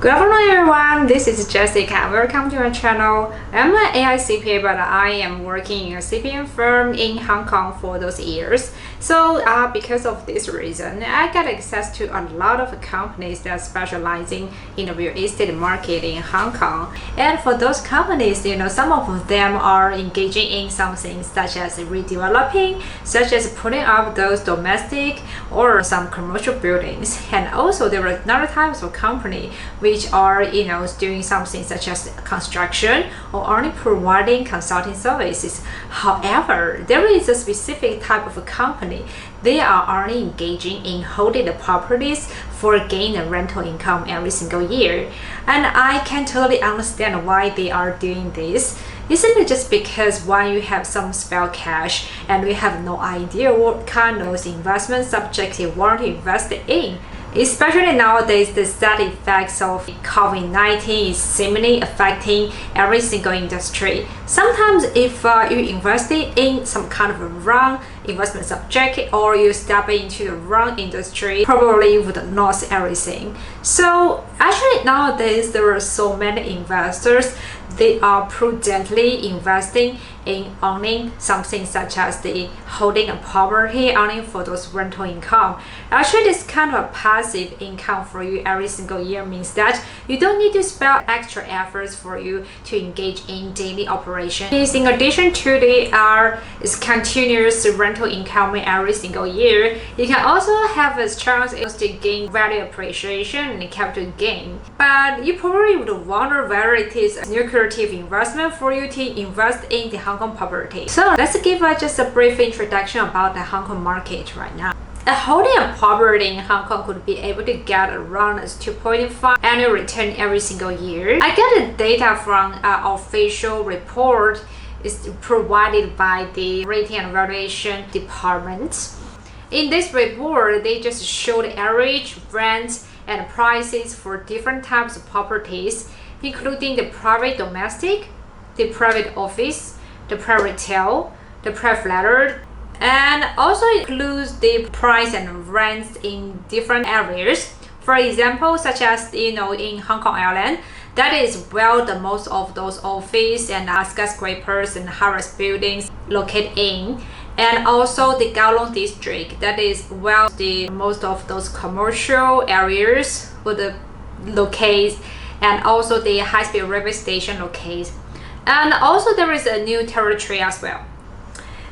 Good afternoon everyone, this is Jessica. Welcome to my channel. I'm an AI CPA, but I am working in a CPA firm in Hong Kong for those years. So because of this reason, I got access to a lot of companies that are specializing in the real estate market in Hong Kong. And for those companies, some of them are engaging in something such as redeveloping, such as putting up those domestic or some commercial buildings. And also there are another types of company which are doing something such as construction or only providing consulting services. However, there is a specific type of a company. They are only engaging in holding the properties for gain and rental income every single year. And I can totally understand why they are doing this. Isn't it just because when you have some spare cash and we have no idea what kind of investment subject you want to invest in? Especially nowadays, the sad effects of COVID-19 is seemingly affecting every single industry. Sometimes if you invest in some kind of a wrong investment subject or you step into the wrong industry, probably you would lose everything. So actually nowadays, there are so many investors, they are prudently investing in owning something such as the holding a property only for those rental income. Actually, this kind of passive income for you every single year means that you don't need to spend extra efforts for you to engage in daily operations. In addition to the continuous rental income every single year, you can also have a chance to gain value appreciation and capital gain. But you probably would wonder whether it is a lucrative investment for you to invest in the Hong Kong property. So let's give just a brief introduction about the Hong Kong market right now. Holding a property in Hong Kong could be able to get around 2.5 annual return every single year. I get the data from an official report is provided by the rating and valuation department. In this report, they just show the average rent and prices for different types of properties, including the private domestic, the private office, the private retail, the private landlord, and also includes the price and rents in different areas. For example, such as in Hong Kong Island, that is where the most of those office and skyscrapers and high-rise buildings located in. And also the Kowloon district, that is where the most of those commercial areas would locate, and also the high-speed railway station locate. And also there is a new territory as well.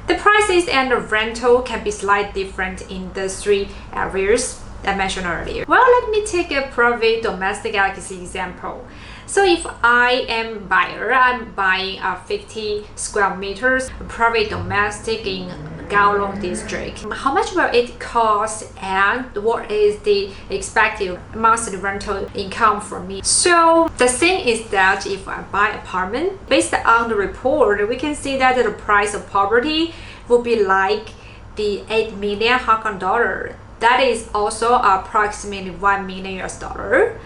The prices and the rental can be slightly different in the three areas I mentioned earlier. Well, let me take a private domestic as an example. So if I am buyer, I'm buying a 50 square meters private domestic in Kowloon district. How much will it cost and what is the expected monthly rental income for me? So the thing is that if I buy apartment, based on the report, we can see that the price of property will be like the 8 million Hong Kong dollar. That is also approximately 1 million US dollar.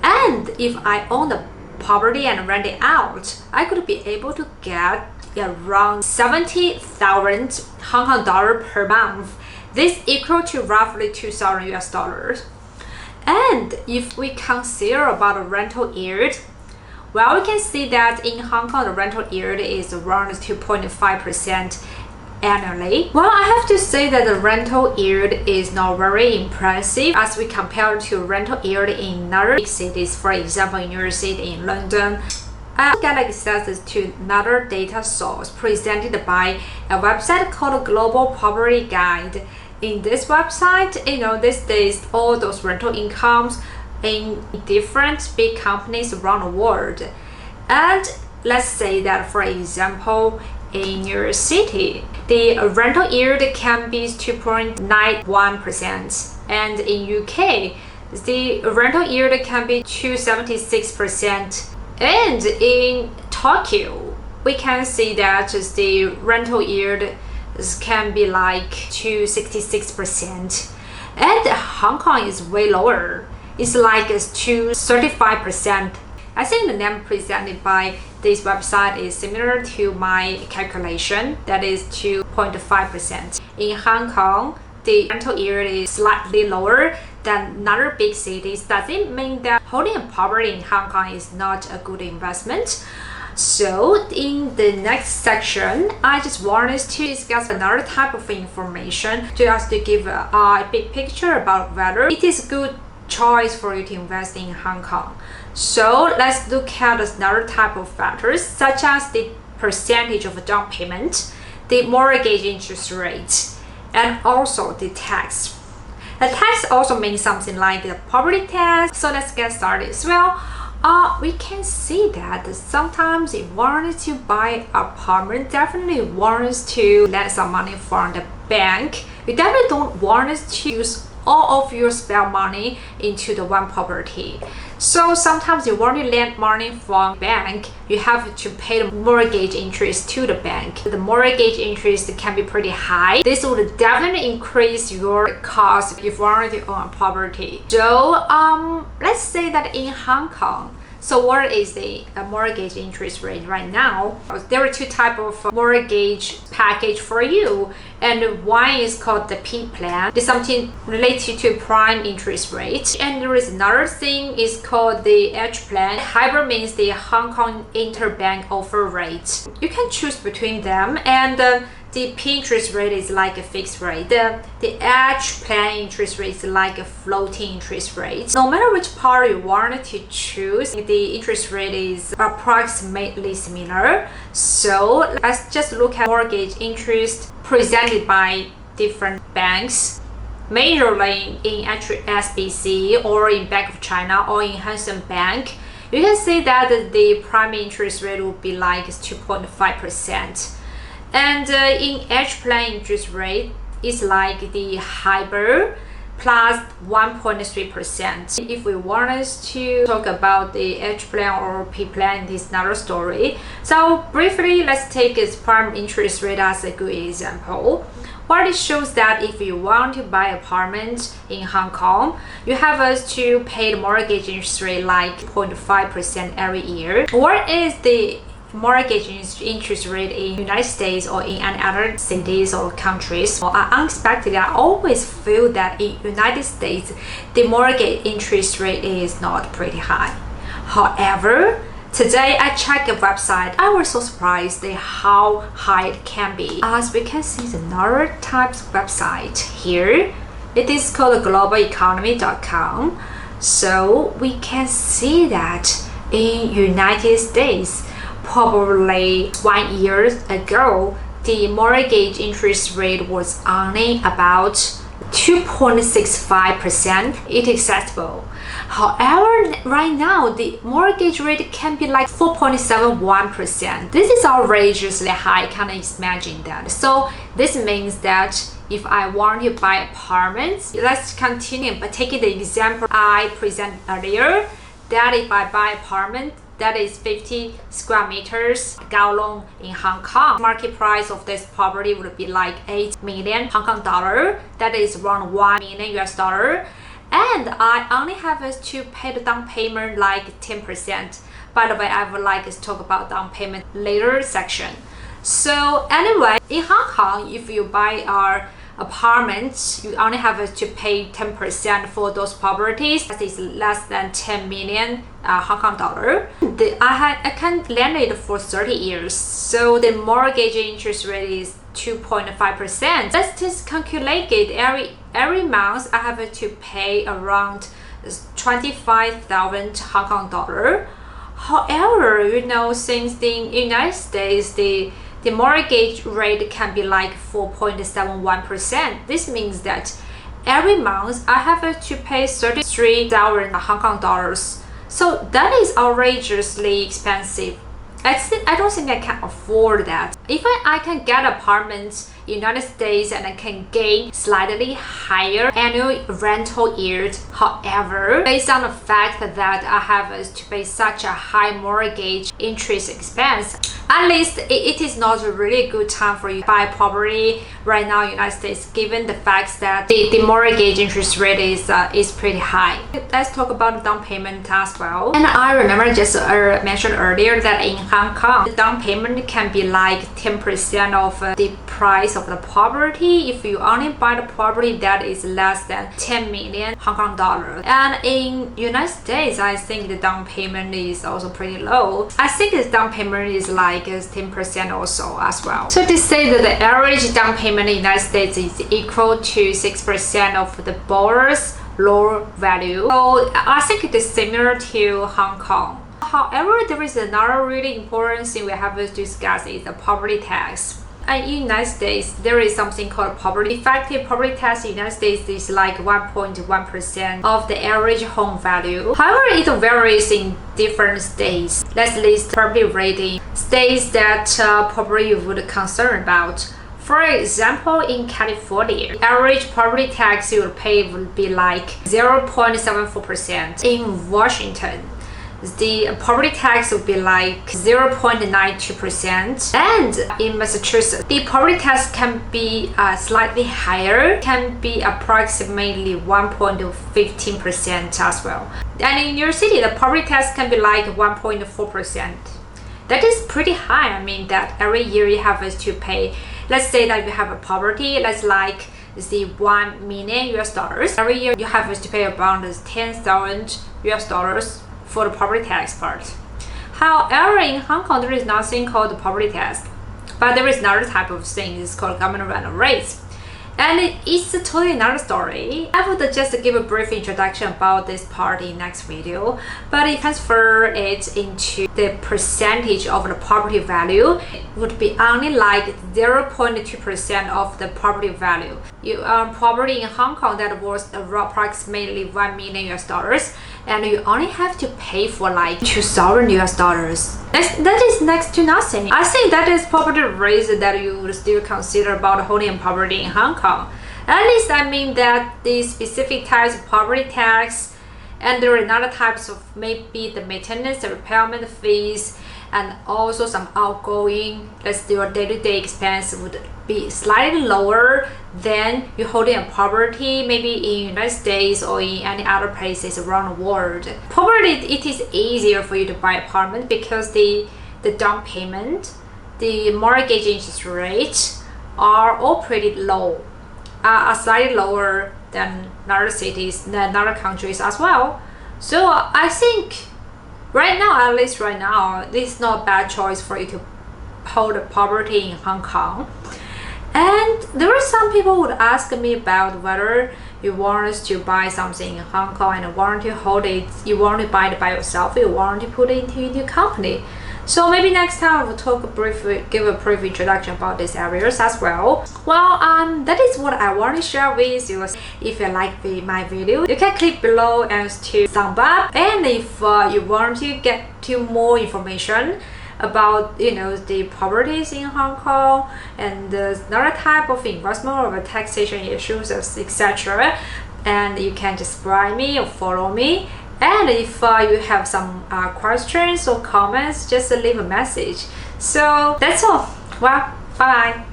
And if I own the property and rent it out, I could be able to get around 70,000 Hong Kong dollar per month. This equal to roughly 2,000 US dollars. And if we consider about the rental yield, well, we can see that in Hong Kong the rental yield is around 2.5% annually. Well, I have to say that the rental yield is not very impressive as we compare to rental yield in other big cities, for example in New York City, in London. I got access to another data source presented by a website called Global Property Guide. In this website, this lists all those rental incomes in different big companies around the world. And let's say that, for example, in New York City, the rental yield can be 2.91%, and in UK, the rental yield can be 2.76%. And in Tokyo, we can see that the rental yield can be like 2.66%. And Hong Kong is way lower. It's like 2.35%. I think the number presented by this website is similar to my calculation, that is 2.5%. In Hong Kong, the rental yield is slightly lower than another big cities, does it mean that holding a property in Hong Kong is not a good investment? So in the next section, I just want us to discuss another type of information just to give a big picture about whether it is a good choice for you to invest in Hong Kong. So let's look at another type of factors such as the percentage of down payment, the mortgage interest rate, and also the tax. The tax also means something like the property tax. So let's get started as well. We can see that sometimes if you wanted to buy apartment, definitely wants to lend some money from the bank. You definitely don't want to use all of your spare money into the one property. So sometimes you want to lend money from bank, you have to pay the mortgage interest to the bank. The mortgage interest can be pretty high. This would definitely increase your cost if you want to own a property. So let's say that in Hong Kong, so what is the mortgage interest rate right now? There are two types of mortgage package for you, and one is called the P plan. It's something related to prime interest rate, and there is another thing is called the H plan. HIBOR means the Hong Kong interbank offer rate. You can choose between them, and the P interest rate is like a fixed rate. The H plan interest rate is like a floating interest rate. No matter which part you wanted to choose, the interest rate is approximately similar. So let's just look at mortgage interest presented by different banks, majorly in HSBC or in Bank of China or in Hang Seng Bank. You can see that the prime interest rate will be like 2.5%. And in H plan interest rate is like the HIBOR plus 1.3%. If we want us to talk about the H plan or P plan, this is another story. So briefly, let's take its prime interest rate as a good example. What it shows that if you want to buy apartment in Hong Kong, you have us to pay the mortgage interest rate like 0.5% every year. What is the mortgage interest rate in United States or in any other cities or countries? Unexpectedly, I always feel that in United States, the mortgage interest rate is not pretty high. However, today I checked the website. I was so surprised at how high it can be. As we can see, another type of website here. It is called globaleconomy.com. So we can see that in United States, probably 1 year ago, the mortgage interest rate was only about 2.65%. It is acceptable. However, right now, the mortgage rate can be like 4.71%. This is outrageously high. I can't imagine that. So this means that if I want to buy apartments, let's continue by taking the example I presented earlier, that if I buy apartment, that is 50 square meters, Kowloon in Hong Kong. Market price of this property would be like 8 million Hong Kong dollar. That is around 1 million US dollar. And I only have to pay the down payment like 10%. By the way, I would like to talk about down payment later section. So anyway, in Hong Kong, if you buy our apartments, you only have to pay 10% for those properties. That is less than 10 million Hong Kong dollar. I can lend it for 30 years. So the mortgage interest rate is 2.5%. Let's just calculate it. Every month I have to pay around 25,000 Hong Kong dollar. However, since in the United States, the mortgage rate can be like 4.71%. This means that every month I have to pay 33,000 Hong Kong dollars. So that is outrageously expensive. I don't think I can afford that. If I can get apartments in the United States and I can gain slightly higher annual rental yield. However, based on the fact that I have to pay such a high mortgage interest expense, at least it is not a really good time for you to buy property right now in the United States, given the fact that the mortgage interest rate is pretty high. Let's talk about the down payment as well. And I remember just mentioned earlier that in Hong Kong, the down payment can be like 10% of the price size of the property if you only buy the property that is less than 10 million Hong Kong dollars. And in United States, I think the down payment is also pretty low. I think the down payment is like 10% or so as well. So to say that the average down payment in the United States is equal to 6% of the borrower's loan value. So I think it is similar to Hong Kong. However, there is another really important thing we have to discuss is the property tax. And in the United States, there is something called property. Effective property tax in the United States is like 1.1% of the average home value. However, it varies in different states. Let's list property rating states that probably you would concern about. For example, in California, average property tax you would pay would be like 0.74%. In Washington, the property tax would be like 0.92%. And in Massachusetts, the property tax can be slightly higher, can be approximately 1.15% as well. And in New York City, the property tax can be like 1.4%. That is pretty high. I mean that every year you have to pay. Let's say that you have a property, let's like the 1 million US dollars. Every year you have to pay about 10,000 US dollars for the property tax part. However, in Hong Kong, there is nothing called the property tax, but there is another type of thing. It's called government rental rates. And it's totally another story. I would just give a brief introduction about this part in next video, but if transfer it into the percentage of the property value, it would be only like 0.2% of the property value. You own property in Hong Kong that was approximately 1 million US dollars, and you only have to pay for like 2,000 US dollars. That is next to nothing. I think that is probably the reason that you would still consider about holding property in Hong Kong. At least I mean that the specific types of property tax, and there are another types of maybe the maintenance, the repayment fees, and also some outgoing, let's say your day-to-day expense would be slightly lower than you holding a property maybe in United States or in any other places around the world. Probably it is easier for you to buy apartment because the down payment, the mortgage interest rates are all pretty low, are slightly lower than other cities, than other countries as well. So I think right now, at least right now, this is not a bad choice for you to hold a property in Hong Kong. And there are some people who would ask me about whether you want us to buy something in Hong Kong and want to hold it, you want to buy it by yourself, you want to put it into your company. So maybe next time I will give a brief introduction about these areas as well. Well, that is what I want to share with you. If you like my video, you can click below and to thumb up. And if you want to get to more information about the properties in Hong Kong and another type of investment or taxation issues, etc., and you can just write me or follow me. And if you have some questions or comments, just leave a message. So that's all. Well, bye bye.